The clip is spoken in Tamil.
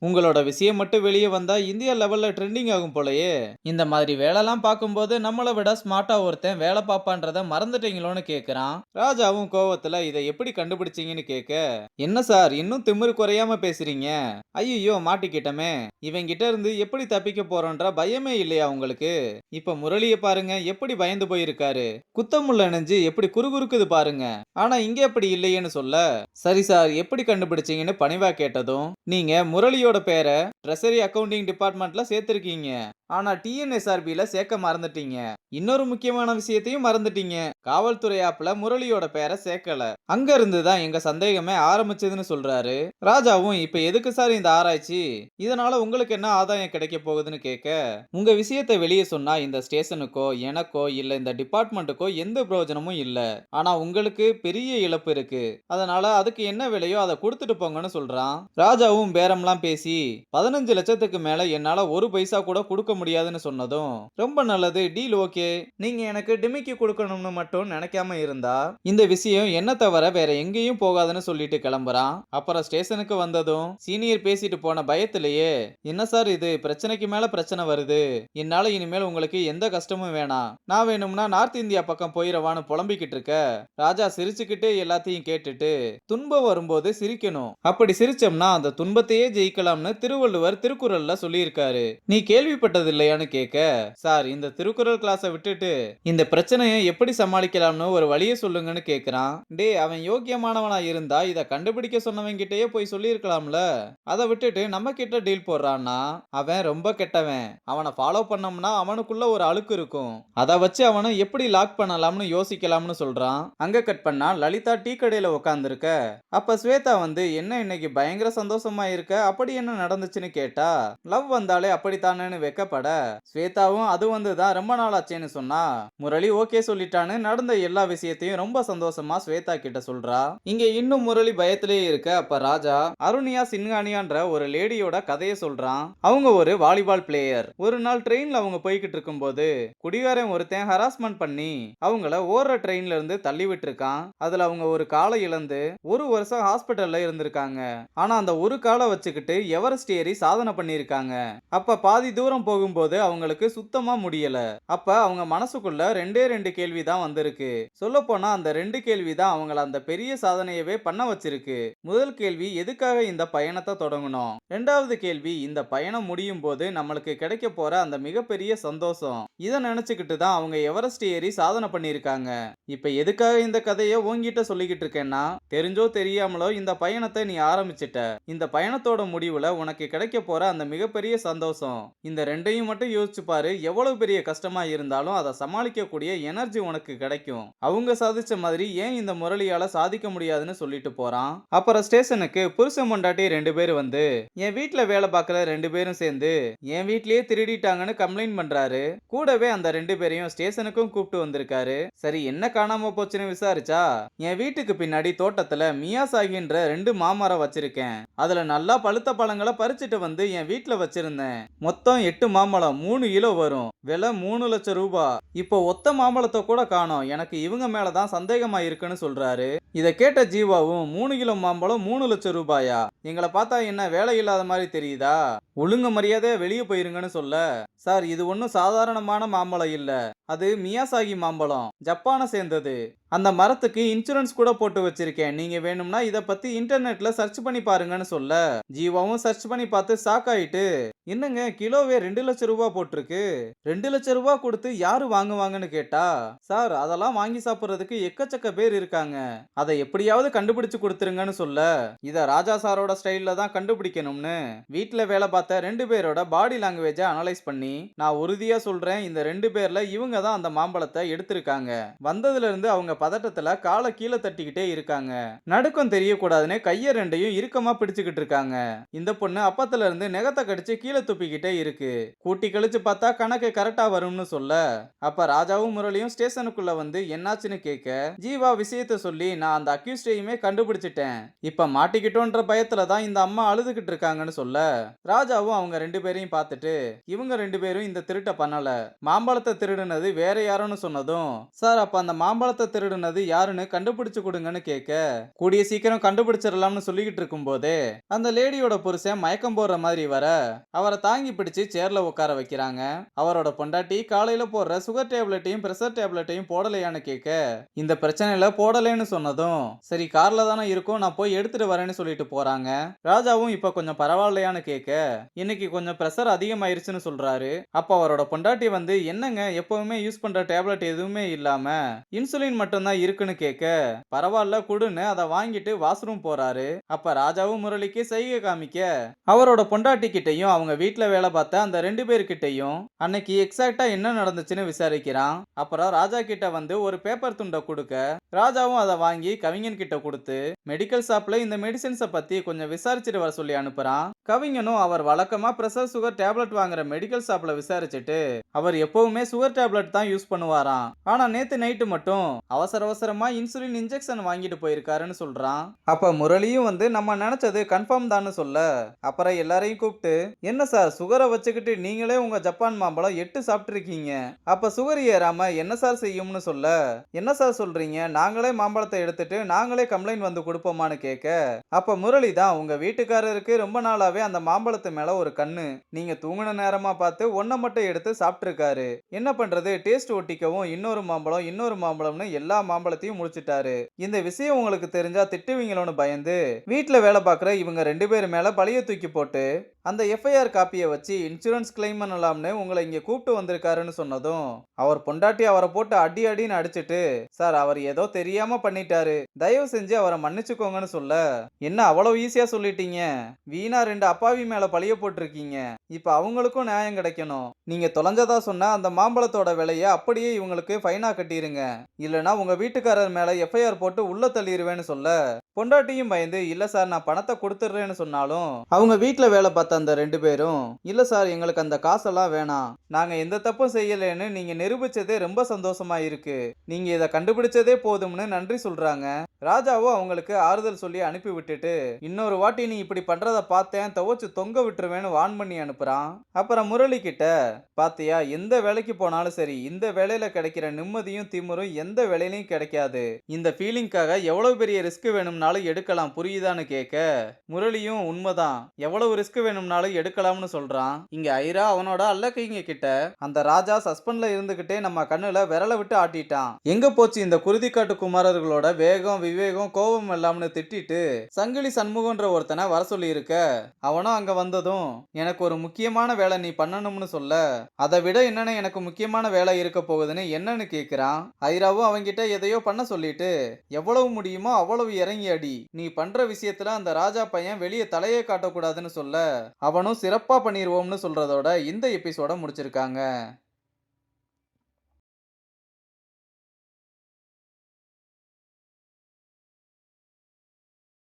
உங்களோட விஷயம் மட்டும் வெளியே வந்தா இந்தியா லெவல்ல ட்ரெண்டிங் ஆகும் போலயே. இந்த மாதிரி வேலைலாம் பார்க்கும்போது நம்மளை விட ஸ்மார்ட்டா ஒருத்தன் வேலை பார்ப்பான்றத மறந்துட்டீங்களோன்னு கேக்குறான். ராஜாவும் கோவத்துல இதை எப்படி கண்டுபிடிச்சீங்கன்னு கேட்க, என்ன சார் இன்னும் திமிரு குறையாம பேசுறீங்க? ஐயோ மாட்டிக்கிட்டமே. இவங்கிட்ட இருந்து எப்படி தப்பிக்க போறோன்ற பயமே இல்லையா உங்களுக்கு? இப்ப முரளிய பாருங்க எப்படி பயந்து போயிருக்காரு. குத்தமுள்ள நெஞ்சு எப்படி குறுகுறுக்குது பாருங்க. ஆனா இங்க அப்படி இல்லையேன்னு சொல்ல, சரி சார் எப்படி கண்டுபிடிச்சீங்கன்னு பணிவா கேட்டதும், நீங்க முரளியோட பேரை ட்ரெஸரி அக்கவுண்டிங் டிபார்ட்மெண்ட்ல சேர்த்திருக்கீங்க. ஆனா டிஎன்எஸ்ஆர்பில சேர்க்க மறந்துட்டீங்க. இன்னொரு முக்கியமான விஷயத்தையும் மறந்துட்டீங்க. காவல்துறை ஆப்ல முரளியோட பேரை சேர்க்கல. அங்க இருந்து தான் எங்க சந்தேகமே ஆரம்பிச்சதுன்னு சொல்றாரு. ராஜாவும் இப்ப எதுக்கு சார் இந்த ஆராய்ச்சி? இதனால உங்களுக்கு என்ன ஆதாயம் கிடைக்க போகுதுன்னு கேட்க, உங்க விஷயத்தை வெளியே சொன்னா இந்த ஸ்டேஷனுக்கோ எனக்கோ இல்ல இந்த டிபார்ட்மெண்ட்டுக்கோ எந்த பிரயோஜனமும் இல்ல. ஆனா உங்களுக்கு பெரிய இழப்பு இருக்கு. அதனால அதுக்கு என்ன விலையோ அதை கொடுத்துட்டு போங்கன்னு சொல்றான். ராஜாவும் பேரம்லாம் பேசி 15 லட்சத்துக்கு மேல என்னால ஒரு பைசா கூட கொடுக்க முடியாதுன்னு சொன்னதும், ரொம்ப நல்லது டீல் ஓகே. நீங்க எனக்கு டிமிக்கி கொடுக்கணும்னு மட்டும் நினைக்காம இருந்தா இந்த விஷயம் என்ன தவிர வேற எங்கேயும் போகாதுன்னு சொல்லிட்டு கிளம்புறான். அப்புறம் ஸ்டேஷனுக்கு வந்ததும் சீனியர் பேசிட்டு போன பயத்திலேயே, என்ன சார் இது பிரச்சனைக்கு மேல பிரச்சனை வருது. என்னால இனிமேல் உங்களுக்கு எந்த கஷ்டமும் வேணாம். நான் வேணும்னா நார்த் இந்தியா பக்கம் போயிரவான்னு புலம்பிக்கிட்டு இருக்க, ராஜா சிரிச்சுக்கிட்டே எல்லாத்தையும் கேட்டுட்டு, துன்பம் வரும்போது சிரிக்கணும். அப்படி சிரிச்சோம்னா அந்த துன்பத்தையே ஜெயிக்கலாம்னு திருவள்ளுவர் திருக்குறள்ல சொல்லியிருக்காரு. நீ கேள்விப்பட்டது இல்லையான்னு கேட்க, சார் இந்த திருக்குறள் கிளாஸை விட்டுட்டு இந்த பிரச்சனையை எப்படி சமாளிக்கலாம்னு ஒரு வழியை சொல்லுங்கன்னு கேக்குறான். டே அவன் யோக்கியமானவனா இருந்தா இத கண்டுபிடிக்க சொன்னவங்கிட்டயே போய் சொல்லியிருக்கலாம்ல. அதை விட்டுட்டு நம்ம கிட்ட டீல் போடுறான்னா அவன் ரொம்ப கெட்டவன். அவனை ஃபாலோ பண்ணோம்னா அவனுக்குள்ள ஒரு அழுக்கு இருக்கும். அதை வச்சு அவனை எப்படி லாக் பண்ணலாம்னு யோசிக்கலாம்னு சொல்றான். அங்க கட் பண்ணா லலிதா டீ கடையில உட்காந்துருக்க. அப்ப ஸ்வேதா வந்து என்ன இன்னைக்கு பயங்கர சந்தோஷமா இருக்க, அப்படி என்ன நடந்துச்சுன்னு கேட்டா, லவ் வந்தாலே அப்படித்தானேன்னு வெக்கப்பட, ஸ்வேதாவும் அது வந்து தான் ரொம்ப நாள் ஆச்சேன்னு சொன்னா, முரளி ஓகே சொல்லிட்டான்னு நடந்த எல்லா விஷயத்தையும் ரொம்ப சந்தோஷமா ஸ்வேதா கிட்ட சொல்றா. இங்க இன்னும் முரளி பயத்திலேயே இருக்க. அப்ப ராஜா அருணியா சின்ஹானியான்ற ஒரு லேடியோட கதையை சொல்றான். அவங்க ஒரு வாலிபால் பிளேயர். ஒரு நாள் ட்ரெயின்ல அவங்க போய்கிட்டு இருக்கும்போது குடிகாரன் ஒருத்தன் ஹராஸ்மெண்ட் பண்ணி அவங்கள ஓடுற ட்ரெயின்ல இருந்து தள்ளி விட்டுருக்கான். அதுல அவங்க ஒரு காலை இழந்து ஒரு வருஷம் ஹாஸ்பிட்டல்ல இருந்திருக்காங்க. ஆனா அந்த ஒரு காலை வச்சுக்கிட்டு எவரெஸ்ட் ஏறி சாதனை பண்ணியிருக்காங்க. அப்ப பாதி தூரம் போகும்போது அவங்களுக்கு சுத்தமா முடியல. அப்ப அவங்க மனசுக்குள்ள ரெண்டே ரெண்டு கேள்வி தான் வந்திருக்கு. சொல்ல போனா அந்த ரெண்டு கேள்வி தான் அவங்கள அந்த பெரிய சாதனையவே பண்ண வச்சிருக்கு. முதல் கேள்வி எதுக்காக இந்த பயணத்தை தொடங்கணும். ரெண்டாவது கேள்வி இந்த பயணம் முடியும் போது நம்மளுக்கு கிடைக்க போற அந்த மிகப்பெரிய சந்தோஷம். இதை நினைச்சுக்கிட்டு தான் அவங்க எவரெஸ்ட் ஏறி சாதனை பண்ணியிருக்காங்க. இப்ப எதுக்காக இந்த கதையை உன்கிட்ட சொல்லிக்கிட்டு இருக்கேன்னா, தெரிஞ்சோ தெரியாமலோ இந்த பயணத்தை நீ ஆரம்பிச்சிட்ட. இந்த பயணத்தோட முடிவுல உனக்கு கிடைக்க போற அந்த மிகப்பெரிய சந்தோஷம், இந்த ரெண்டையும் மட்டும் யோசிச்சு பாரு. எவ்வளவு பெரிய கஷ்டமா இருந்தாலும் அதை சமாளிக்க கூடிய எனர்ஜி உனக்கு கிடைக்கும். அவங்க சாதிச்ச மாதிரி ஏன் இந்த முரளியால சாதிக்க முடியாதுன்னு சொல்லிட்டு போறான். அப்புறம் ஸ்டேஷனுக்கு புருஷன் பொண்டாட்டி ரெண்டு பேரும் வந்து என் வீட்டுல வேலை பார்க்கற ரெண்டு பேரும் சேர்ந்து என் வீட்லயே திருடிட்டாங்கன்னு கம்ப்ளைண்ட் பண்றாரு. கூடவே அந்த ரெண்டு பேரையும் ஸ்டேஷனுக்கும் கூப்பிட்டு வந்திருக்காரு. சரி என்ன காணாம போச்சுன்னு விசாரிச்சா, என் வீட்டுக்கு பின்னாடி தோட்டத்துல மியாசாகின்ற ரெண்டு மாமரம் வச்சிருக்கேன். அதுல நல்லா பழுத்த பழங்களை பறிச்சுட்டு வந்து என் வீட்டுல வச்சிருந்தேன். மொத்தம் 8 மாம்பழம் 3 கிலோ வரும். விலை 3 லட்சம் ரூபாய். இப்போ ஒத்த மாம்பழத்தை கூட காணோம். எனக்கு இவங்க மேலதான் சந்தேகமா இருக்குன்னு சொல்றாரு. இதை கேட்ட ஜீவாவும் 3 கிலோ மாம்பழம் 3 லட்சம் ரூபாயா? எங்களை பார்த்தா என்ன வேலை இல்லாத மாதிரி தெரியுதா? ஒழுங்கு மரியாதை வெளியே போயிருங்கன்னு சொல்ல, சார் இது ஒன்றும் சாதாரணமான மாம்பழம் இல்ல. அது மியாசாகி மாம்பழம், ஜப்பானை சேர்ந்தது. அந்த மரத்துக்கு இன்சூரன்ஸ் கூட போட்டு வச்சிருக்கேன். நீங்க வேணும்னா இத பத்தி இன்டர்நெட்ல சர்ச் பண்ணி பாருங்கன்னு சொல்ல, ஜீவாவும் சர்ச் பண்ணி பார்த்து ஷாக் ஆயிட்டு, என்னங்க கிலோவே 2 லட்சம் ரூபாய் போட்டிருக்கு. 2 லட்சம் ரூபாய் கொடுத்து யாரு வாங்குவாங்கன்னு கேட்டா, சார் அதெல்லாம் வாங்கி சாப்பிடுறதுக்கு எக்கச்சக்க பேர் இருக்காங்க. அதை எப்படியாவது கண்டுபிடிச்சு கொடுத்துருங்கன்னு சொல்ல, இத ராஜா சாரோட ஸ்டைல்ல தான் கண்டுபிடிக்கணும்னு வீட்டுல வேலை பார்த்த ரெண்டு பேரோட பாடி லாங்குவேஜை அனலைஸ் பண்ணி, நான் உறுதியா சொல்றேன் இந்த ரெண்டு பேர்ல இவங்க தான் அந்த மாம்பழத்தை எடுத்திருக்காங்க. வந்ததுல இருந்து அவங்க பதட்டத்துல காலை கீழே தட்டிக்கிட்டே இருக்காங்க. நடுக்கம் தெரியக்கூடாதுன்னு கைய ரெண்டையும் இறுக்கமா பிடிச்சுக்கிட்டு இருக்காங்க. இந்த பொண்ணு அப்பத்துல இருந்து நெகத்தை கடிச்சு கீழே கீழே துப்பிக்கிட்டே இருக்கு. கூட்டி கழிச்சு பார்த்தா கணக்கு கரெக்டா வரும்னு சொல்ல, அப்ப ராஜாவும் முரளியும் ஸ்டேஷனுக்குள்ள வந்து என்னாச்சுன்னு கேட்க, ஜீவா விஷயத்த சொல்லி நான் அந்த அக்யூஸ்டையுமே கண்டுபிடிச்சிட்டேன். இப்ப மாட்டிக்கிட்டோன்ற பயத்துல தான் இந்த அம்மா அழுதுகிட்டு இருக்காங்கன்னு சொல்ல, ராஜாவும் அவங்க 2 பேரையும் பார்த்துட்டு, இவங்க 2 பேரும் இந்த திருட்ட பண்ணல. மாம்பழத்தை திருடுனது வேற யாருன்னு சொன்னதும், சார் அப்ப அந்த மாம்பழத்தை திருடுனது யாருன்னு கண்டுபிடிச்சு கொடுங்கன்னு கேட்க, கூடிய சீக்கிரம் கண்டுபிடிச்சிடலாம்னு சொல்லிக்கிட்டு இருக்கும்போதே அந்த லேடியோட புருஷன் மயக்கம் போடுற மாதிரி வர, அவரை தாங்கி பிடிச்சு சேர்ல உட்கார வைக்கிறாங்க. அவரோட பொண்டாட்டி காலையில போடுற சுகர் டேப்லெட்டையும் பிரஷர் டேப்லெட்டையும் போடலையான்னு கேட்க, இந்த பிரச்சனையில போடலைன்னு சொன்னதும், சரி கார்ல தானே இருக்கும் நான் போய் எடுத்துட்டு வரேன்னு சொல்லிட்டு போறாங்க. ராஜாவும் இப்ப கொஞ்சம் பரவாயில்லையான்னு கேட்க, இன்னைக்கு கொஞ்சம் பிரஷர் அதிகமாயிருச்சுன்னு சொல்றாரு. அப்ப அவரோட பொண்டாட்டி வந்து, என்னங்க எப்பவுமே யூஸ் பண்ற டேப்லெட் எதுவுமே இல்லாம இன்சுலின் மட்டும் தான் இருக்குன்னு கேட்க, பரவாயில்ல குடுன்னு அதை வாங்கிட்டு வாஷ்ரூம் போறாரு. அப்ப ராஜாவும் முரளிக்கு செய்கை காமிக்க, அவரோட பொண்டாட்டி கிட்டையும் அவங்க வீட்டுல வேலை பார்த்த அந்த 2 பேர்கிட்டையும் அன்னைக்கு எக்ஸாக்டா என்ன நடந்துச்சுன்னு விசாரிக்கிறான். அப்புறம் ராஜா கிட்ட வந்து ஒரு பேப்பர் துண்டை கொடுக்க, ராஜாவும் அதை வாங்கி கவிஞன் கிட்ட கொடுத்து மெடிக்கல் ஷாப்ல இந்த மெடிசின்ஸை பத்தி கொஞ்சம் விசாரிச்சுட்டு வர சொல்லி அனுப்புறான். கவிஞனும் அவர் வழக்கமா பிரஷர் சுகர் டேப்லெட் வாங்குற மெடிக்கல் ஷாப்ல விசாரிச்சுட்டு, அவர் எப்பவுமே சுகர் டேப்லெட் தான் யூஸ் பண்ணுவாராம். ஆனா நேத்து நைட்டு மட்டும் அவசர அவசரமா இன்சுலின் இன்ஜெக்ஷன் வாங்கிட்டு போயிருக்காருன்னு சொல்றான். அப்ப முரளியும் வந்து நம்ம நினைச்சது கன்ஃபார்ம் தான்னு சொல்ல, அப்புறம் எல்லாரையும் கூப்பிட்டு, என்ன சார் சுகரை வச்சுக்கிட்டு நீங்களே உங்க ஜப்பான் மாம்பழம் 8 சாப்பிட்டு இருக்கீங்க, அப்ப சுகர் ஏறாம என்ன சார் செய்யும்னு சொல்ல, என்ன சார் சொல்றீங்க, நாங்களே மாம்பழத்தை எடுத்துட்டு நாங்களே கம்ப்ளைண்ட் வந்து கொடுப்போமான்னு கேட்க, அப்ப முரளி தான் உங்க வீட்டுக்காரருக்கு ரொம்ப நாளாவே அந்த மாம்பழத்து மேல ஒரு கண்ணு, நீங்க தூங்குன நேரமா பார்த்து ஒன்ன மட்டும் எடுத்து சாப்பிட்டுருக்காரு. என்ன பண்றது, டேஸ்ட் ஒட்டிக்கவும் இன்னொரு மாம்பழம்னு எல்லா மாம்பழத்தையும் முடிச்சிட்டாரு. இந்த விஷயம் உங்களுக்கு தெரிஞ்சா திட்டுவீங்களோன்னு பயந்து வீட்டுல வேலை பார்க்குற இவங்க 2 பேர் மேல பழிய தூக்கி போட்டு அந்த எஃப்ஐஆர் காப்பியை வச்சு இன்சூரன்ஸ் கிளைம் பண்ணலாம்னு உங்களை இங்க கூப்பிட்டு வந்திருக்காருன்னு சொன்னதும், அவர் பொண்டாட்டி அவரை போட்டு அடி அடின்னு அடிச்சிட்டு, சார் அவர் ஏதோ தெரியாம பண்ணிட்டாரு, தயவு செஞ்சு அவரை மன்னிச்சுக்கோங்கன்னு சொல்ல, என்ன அவ்வளவு ஈஸியா சொல்லிட்டீங்க, வீணா 2 அப்பாவி மேல பழிய போட்டிருக்கீங்க, இப்ப அவங்களுக்கும் நியாயம் கிடைக்கணும், நீங்க தொலைஞ்சதா சொன்ன அந்த மாம்பழத்தோட விலையை அப்படியே இவங்களுக்கு ஃபைனா கட்டிருங்க, இல்லனா உங்க வீட்டுக்காரர் மேல எஃப்ஐஆர் போட்டு உள்ள தள்ளிடுவேன்னு சொல்ல, பொண்டாட்டியும் பயந்து இல்ல சார் நான் பணத்தை கொடுத்துடுறேன்னு சொன்னாலும், அவங்க வீட்டுல வேலை பார்த்த அந்த 2 பேரும், இல்ல சார் எங்களுக்கு அந்த காசெல்லாம் வேணாம், நாங்க எந்த தப்பும் செய்யலன்னு நீங்க நிரூபிச்சதே ரொம்ப சந்தோஷமா இருக்கு, நீங்க இதை கண்டுபிடிச்சதே போதும்னு நன்றி சொல்றாங்க. ராஜாவும் அவங்களுக்கு ஆறுதல் சொல்லி அனுப்பி விட்டுட்டு, இன்னொரு வாட்டி நீ இப்படி பண்றத பார்த்தேன் துவச்சு தொங்க விட்டுருவேன்னு வான் பண்ணி அனுப்புறான். அப்புறம் முரளி கிட்ட, பாத்தியா எந்த வேலைக்கு போனாலும் சரி இந்த வேலையில கிடைக்கிற நிம்மதியும் திமிரும் எந்த வேலையிலையும் கிடைக்காது, இந்த ஃபீலிங்காக எவ்வளவு பெரிய ரிஸ்க் வேணும்னாலும் எடுக்கலாம் புரியுதான்னு கேட்க, முரளியும் உண்மைதான் எவ்வளவு ரிஸ்க் வேணும்னாலும் எடுக்கலாம்னு சொல்றான். இங்க ஐரா அவனோட அல்லக்கைங்க கிட்ட, அந்த ராஜா சஸ்பெண்ட்ல இருந்துகிட்டே நம்ம கண்ணுல விரல விட்டு ஆட்டிட்டான், எங்க போச்சு இந்த குருதிக்காட்டு குமாரர்களோட வேகம் விவேகம் கோபம் எல்லாம்னு திட்டிட்டு சங்கிலி சண்முகன்ற ஒருத்தனை வர சொல்லி இருக்க, அவனும் அங்க வந்ததும் எனக்கு ஒரு முக்கியமான வேலை நீ பண்ணணும்னு சொல்ல, அதை விட என்னன்னு எனக்கு முக்கியமான வேலை இருக்க போகுதுன்னு என்னன்னு கேக்குறான். ஐராவும் அவங்கிட்ட எதையோ பண்ண சொல்லிட்டு, எவ்வளவு முடியுமோ அவ்வளவு இறங்கி அடி, நீ பண்ற விஷயத்துல அந்த ராஜா பையன் வெளியே தலையே காட்டக்கூடாதுன்னு சொல்ல, அவனும் சிறப்பா பண்ணிடுவோம்னு சொல்றதோட இந்த எபிசோட முடிச்சிருக்காங்க.